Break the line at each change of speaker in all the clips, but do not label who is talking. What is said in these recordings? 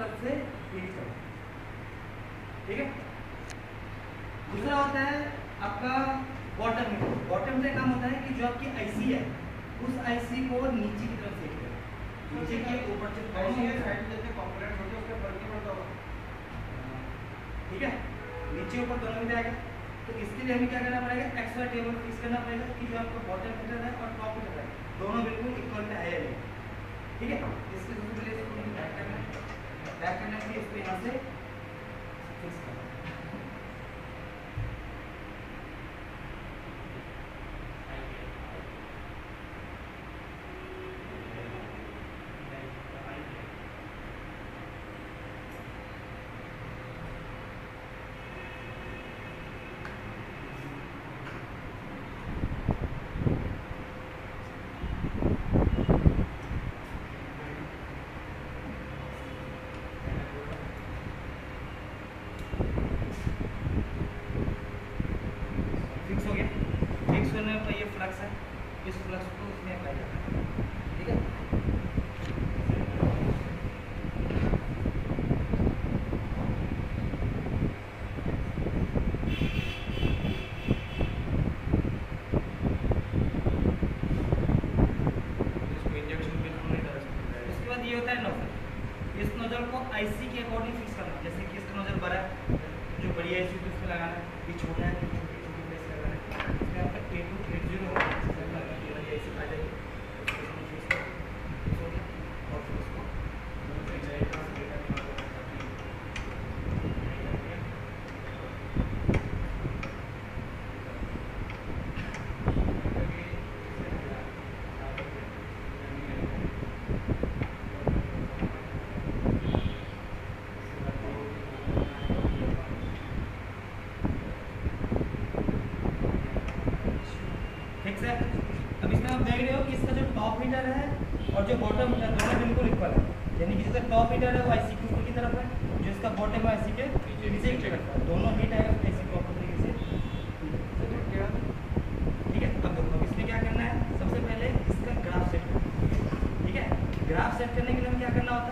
तरफ से हीट करो, ठीक है। दूसरा होता है आपका बॉटम मीटर। बॉटम मीटर काम होता है कि जो आपकी आईसी है उस आईसी को नीचे की तरफ सेट करें, नीचे के ऊपर से कंपोनेंट होते उसके फर्क नहीं पड़ता होगा, ठीक है, नीचे ऊपर दोनों में जाएगा। तो इसके लिए हमें क्या करना पड़ेगा, एक्स्ट्रा टेबल फिक्स करना पड़ेगा कि जो आपका बॉटम मीटर है और टॉप मीटर है दोनों बिल्कुल इक्वल पे है या नहीं, ठीक है। इसके सबसे पहले इसको बैक करना है, बैक करने के लिए इसको यहाँ से फिक्स करना है। फिक्स हो गया। फिक्स होने पर ये फ्लक्स है, इस फ्लक्स को इसमें अप्लाई करना है, ठीक है। इसको इंजेक्शन बिल्कुल नहीं डाल सकते। उसके बाद ये होता है नोजल। इस नोजल को आईसी के अकॉर्डिंग फिक्स करना, जैसे कि इसका नोजल बड़ा है जो बड़ी आईसी को इसमें लगाना है, ये छोटा है तो छोटी छोटी प्लेस लगाना है। इसमें आपका A280 होगा, ये वाली आईसी आ जाएगी, उसको इसमें फिक्स करो, फिक्स हो गया। और फिर उसको फिक्स है। अब इसमें आप देख रहे हो कि इसका जो टॉप हीटर है और जो बॉटम हीटर दोनों बिल्कुल इक्वल है, यानी कि जिसका टॉप हीटर है वो आईसी के ऊपर की तरफ है, जो इसका बॉटम है आईसी के नीचे की तरफ है, दोनों हीट आएगा आईसी को प्रॉपर तरीके से, ठीक है। अब देखो अब इसमें क्या करना है, सबसे पहले इसका ग्राफ सेट करना है, ठीक है। ग्राफ सेट करने के लिए हमें क्या करना होता है,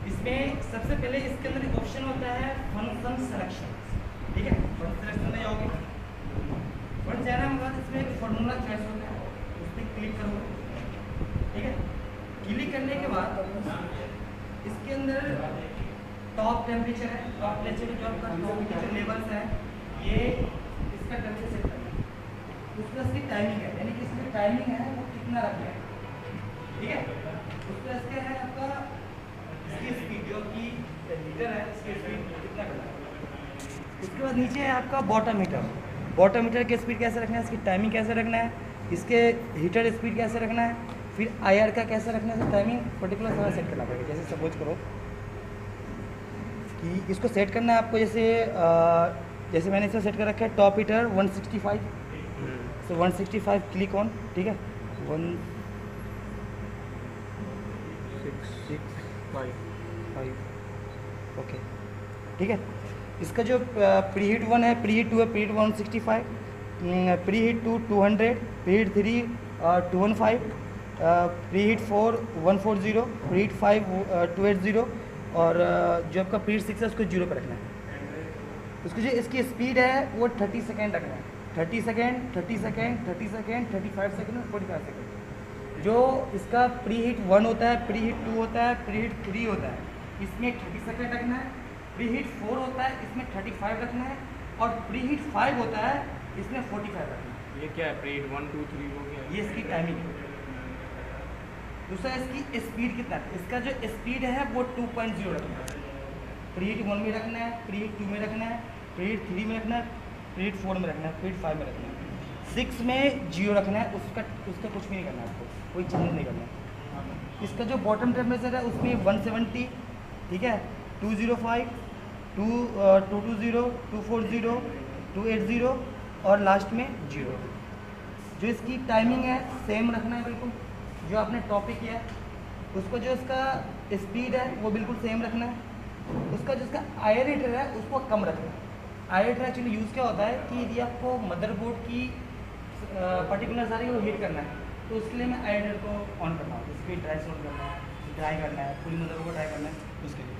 इसमें सबसे पहले इसके अंदर एक ऑप्शन होता है फंक्शन सिलेक्शन, ठीक है। फंक्शन सिलेक्शन में जाओगे, फंक्शन जाने के बाद इसमें एक फार्मूला चॉइस होता है, उस पर क्लिक करोगे, ठीक है। क्लिक करने के बाद इसके अंदर टॉप टेम्परेचर है, टॉप टेम्परेचर जो आपका टॉप टेम्परेचर लेवल्स है ये इसका टेम्परेचर सेट करना है। उसके बाद इसकी टाइमिंग है, यानी कि इसकी टाइमिंग है वो कितना रखना है, ठीक है। उसके बाद इसका है आपका इसकी स्पीड जो कि मीटर है, इसकी स्पीड कितना करना है। उसके बाद नीचे है आपका बॉटम मीटर। बॉटम मीटर की स्पीड कैसे रखना है, इसकी टाइमिंग कैसे रखना है, इसके हीटर स्पीड कैसे रखना है, फिर आईआर का कैसे रखना है, टाइमिंग पर्टिकुलर समय सेट करना पड़ेगा। जैसे सपोज करो कि इसको सेट करना है आपको, जैसे मैंने इसे सेट कर रखा है top heater 165, so 165 click on, ठीक है। 165 ओके, ठीक है। इसका जो प्री हीट 1 है, प्री हीट 2 है, pre heat 165, pre heat 2 200, pre heat 3 215, pre heat 4 140, pre heat 5 280 और जो आपका प्री हीट 6 है उसको 0 पर रखना है। उसकी जो इसकी स्पीड है वो 30 सेकेंड रखना है, 30 सेकेंड 30 सेकेंड 30 सेकेंड 35 सेकेंड और 45 सेकेंड। जो इसका प्री हीट 1 होता है, प्री हीट 2 होता है, प्री हीट 3 होता है, इसमें 30 सेकेंड रखना है। प्री हीट 4 होता है, इसमें 35 रखना है। और प्री हीट 5 होता है, इसमें 45 रखना है।
ये क्या है, प्री हीट 1 2 3 हो गया,
ये इसकी टाइमिंग है। दूसरा इसकी स्पीड कितना है, इसका जो स्पीड है वो 2.0 रखना है। प्री हीट 1 में रखना है, प्री हीट 2 में रखना है, प्री हीट 3 में रखना है, प्री हीट 4 में रखना है, प्री हीट 5 में रखना है। 6 में 0 रखना है, उसका कुछ भी नहीं करना है, आपको कोई चेंज नहीं करना है। इसका जो बॉटम टेम्परेचर है उसमें 170, ठीक है, 205 220 240 280 और लास्ट में 0। जो इसकी टाइमिंग है सेम रखना है बिल्कुल, जो आपने टॉपिक किया है उसको, जो इसका स्पीड है वो बिल्कुल सेम रखना है। उसका जो इसका आयरेटर है उसको कम रखना है। आयरेटर एक्चुअली यूज़ क्या होता है कि यदि आपको मदरबोर्ड की पर्टिकुलर सारी को हीट करना है, तो उसके लिए मैं आइडर को ऑन करना हूँ। इसकी ड्राई सोल्ड करना है, ड्राई करना है, पूरी मदर को ड्राई करना है, उसके लिए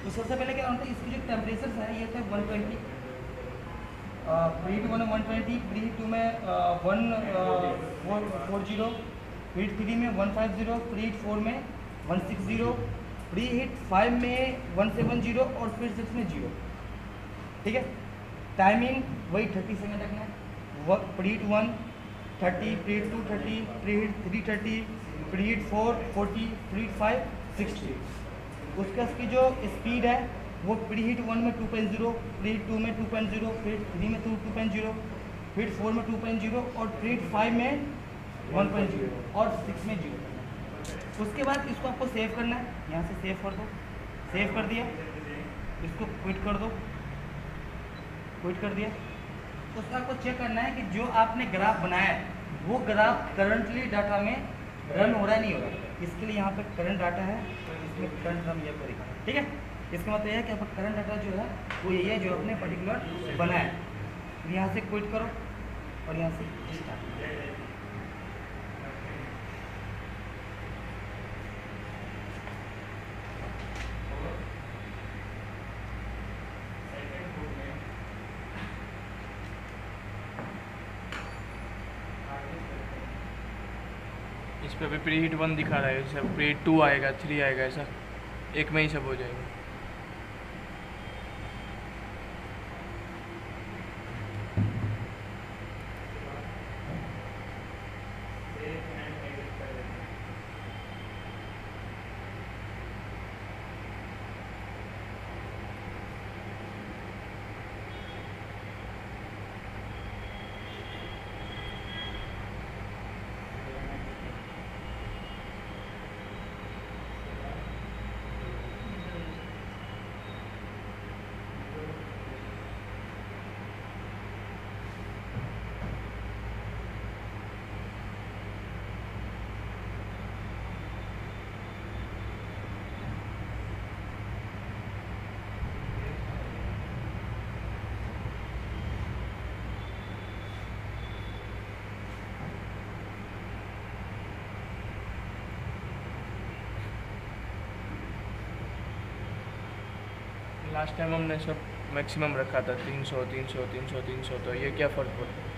तो सबसे पहले क्या होता है, इसकी जो टेम्परेचर है ये था 120, प्रीहीट 1 में 120, प्रीहीट 2 में 140, प्रीहीट 3 में 150, प्रीहीट 4 में 160, प्रीहीट 5 में 170 और प्रीहीट 6 में 0। ठीक है, टाइमिंग वही 30 सेकेंड रखना है। Preheat 1 30, preheat 2 30, preheat 3 30, preheat 4 40, preheat 5 60। उसका इसकी जो स्पीड है वो प्रीहीट 1 में 2.0, प्रीहीट 2 में 2.0, प्रीहीट 3 में 2.0, प्रीहीट 4 में 2.0 और प्रीहीट 5 में 1.0 और 6 में 0। उसके बाद इसको आपको सेव करना है, यहाँ से सेव कर दो, सेव कर दिया, इसको क्विट कर दो, क्विट कर दिया। उसका आपको चेक करना है कि जो आपने ग्राफ बनाया है वो ग्राफ करंटली डाटा में रन हो रहा है नहीं हो रहा है। इसके लिए यहाँ पे करंट डाटा है, तो इसमें करंट रन ये करेगा। ठीक है, इसका मतलब यह है कि आपका करंट डाटा जो है वो यही है जो आपने पर्टिकुलर बनाया है। यहाँ से क्विट करो और यहाँ से स्टार्ट।
इस पे अभी प्रीहीट 1 दिखा रहा है, जैसे प्रीहीट 2 आएगा, 3 आएगा, ऐसा एक में ही सब हो जाएगा। लास्ट टाइम हमने सब मैक्सिमम रखा था 300 300 300 300, तो ये क्या फ़र्क पड़ता है?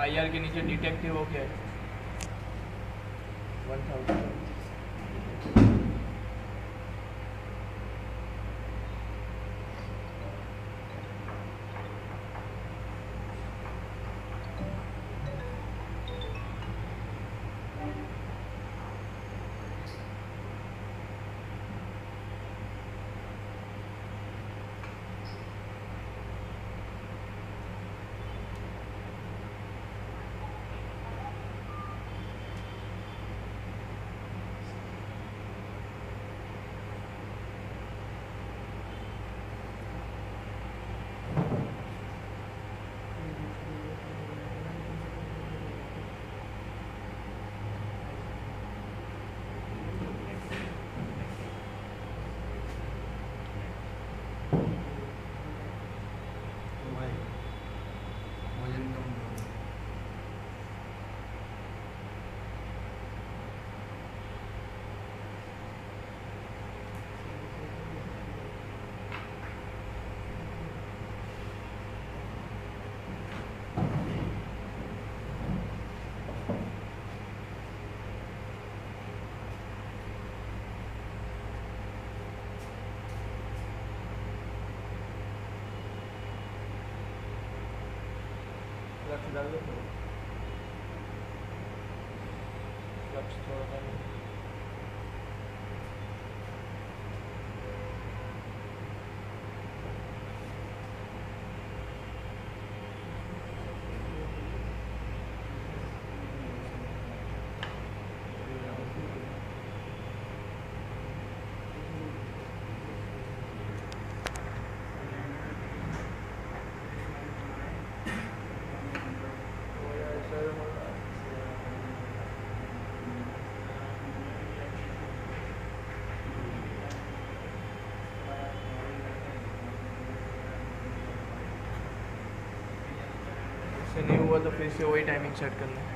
IR के नीचे डिटेक्टिव हो क्या है? 1000। फ्लक्स डाल दो, फ्लक्स थोड़ा सा इससे नहीं हुआ तो फिर से वही टाइमिंग सेट करना है।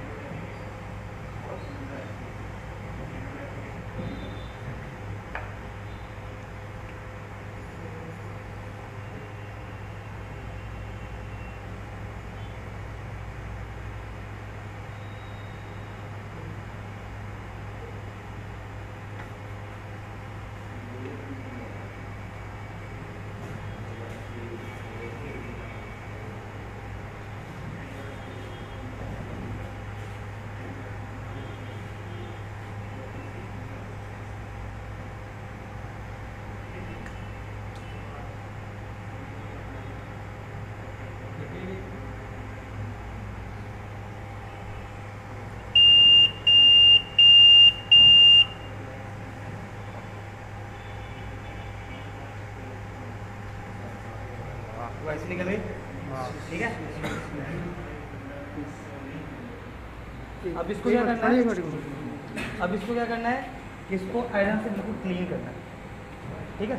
वो ऐसे निकल गई। ठीक है, अब इसको क्या करना है, अब इसको क्या करना है, इसको आयरन से बिल्कुल क्लीन करना है। ठीक है,